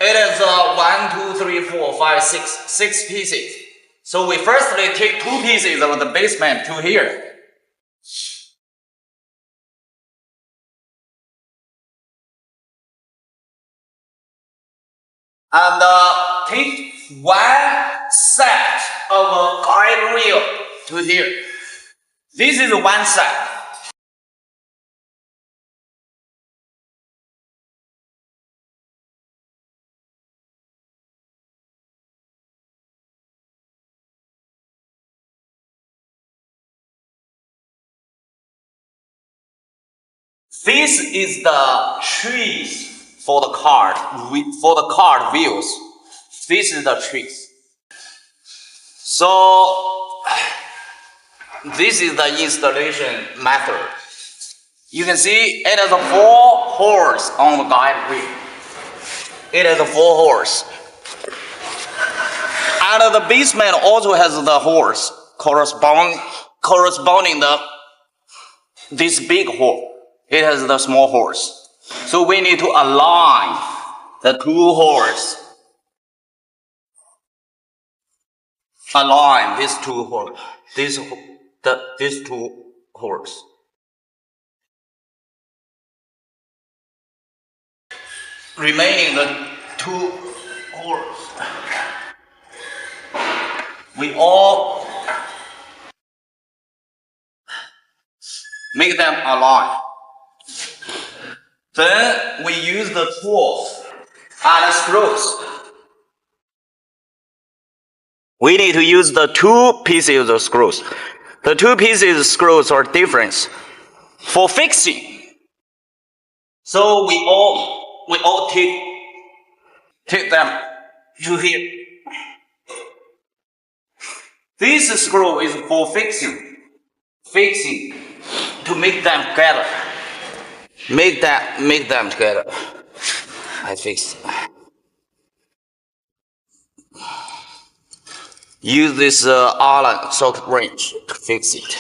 It is 1, 2, 3, 4, 5, 6 pieces. So we firstly take 2 pieces of the basement to here. And take 1 set of guide rail to here. This is 1 set. This is the trees for the card wheels. This is the trees. So this is the installation method. You can see it has 4 holes on the guide wheel. It has 4 holes. And the basement also has the holes corresponding to this big hole. It has the small holes. So we need to align the 2 holes. Align these 2 holes. These 2 holes. Remaining the 2 holes. We all make them align. Then we use the tools and screws. We need to use the 2 pieces of screws. The 2 pieces of screws are different for fixing. So we all take them to here. This screw is for fixing to make them together. Make them together. I fix. Use this Allen socket wrench to fix it.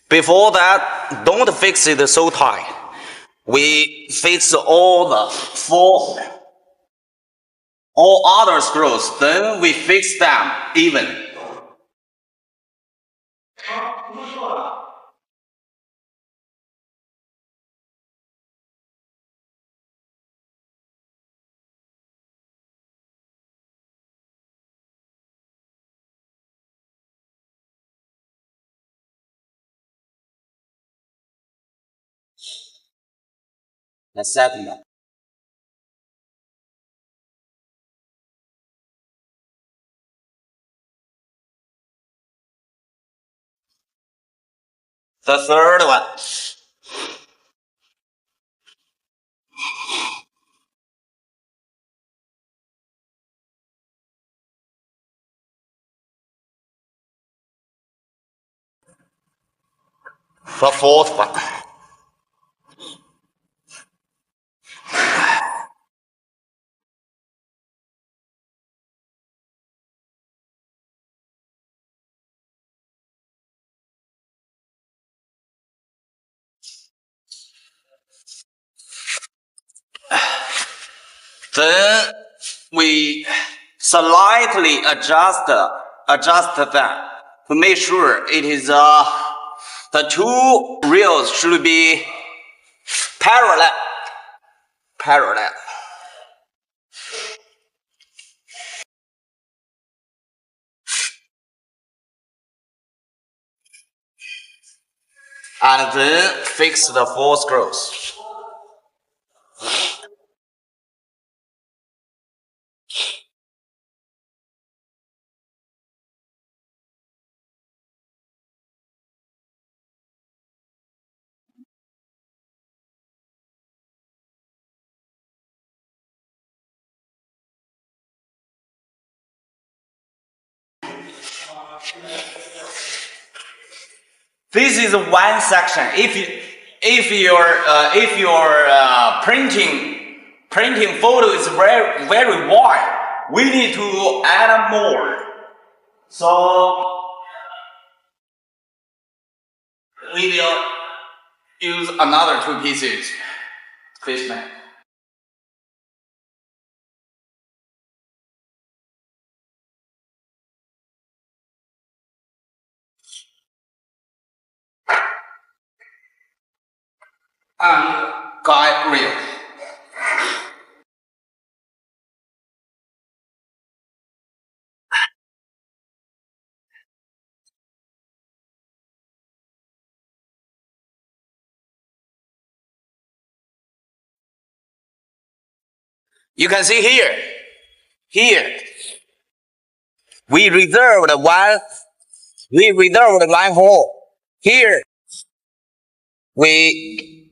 Before that, don't fix it so tight. We fix all other screws, then we fix them even. The second one. The third one. The fourth one. Then we slightly adjust them to make sure it is the 2 rails should be parallel. And then fix the 4 screws. This is 1 section. If your printing photo is very wide. We need to add more. So we will use another 2 pieces fishnet. And guide rail. You can see here, we reserved one hole. Here, we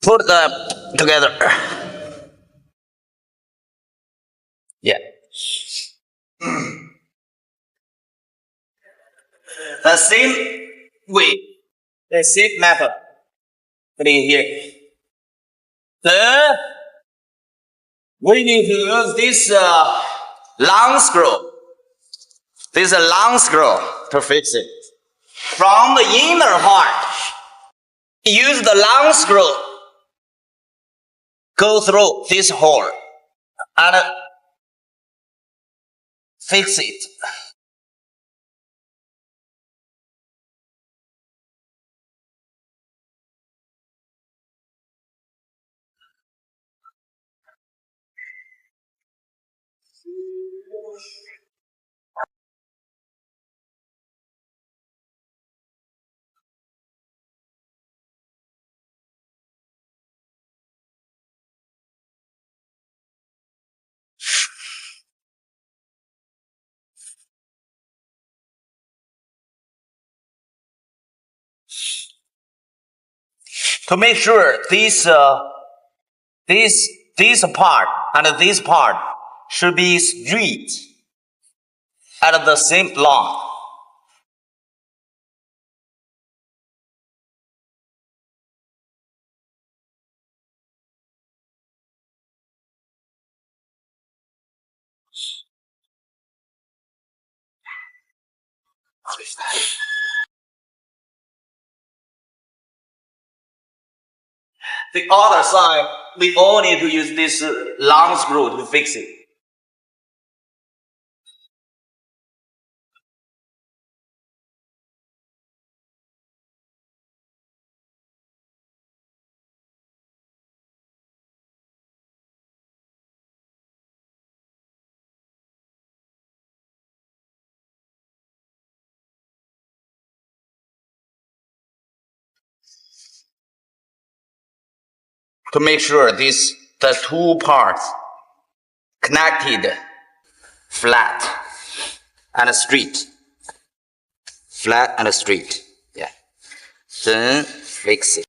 put them together. Yeah. The same way, the same method. Put it here. Then we need to use this long screw. This is a long screw to fix it. From the inner part, use the long screw. Go through this hole and fix it. To make sure this part and this part should be straight at the same line. The other side, we all need to use this long screw to fix it. To make sure the two parts connected flat and straight. Flat and straight. Yeah. Then fix it.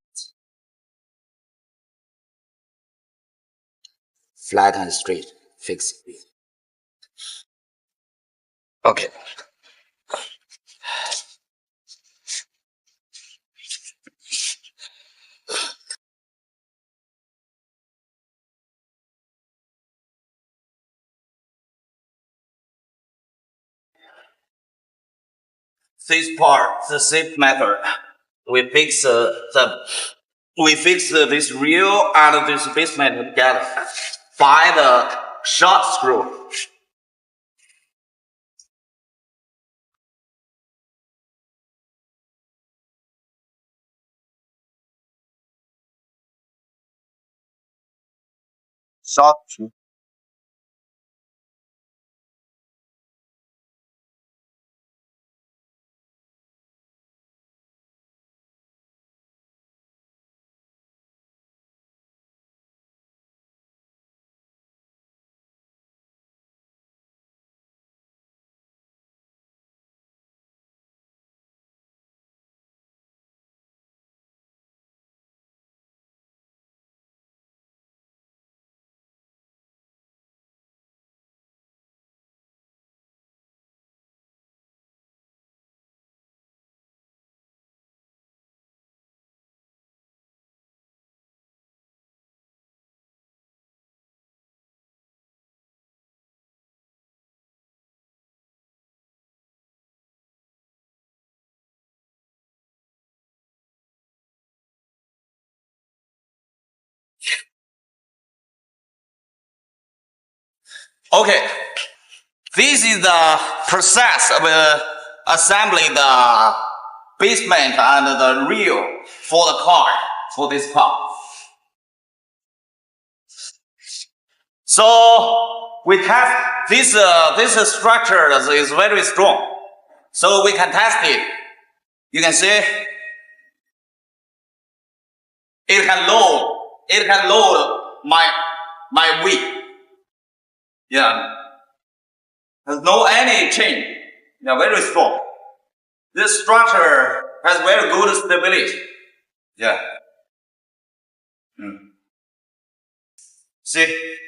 Flat and straight. Fix it. Okay. This part, the same method. We fix this reel and this basement together by the short screw. Short screw. Okay, this is the process of assembling the basement and the rear for the car, for this car. So we test this structure is very strong. So we can test it. You can see it can load my weight. Yeah. There's no any change. Yeah, very strong. This structure has very good stability. Yeah. See?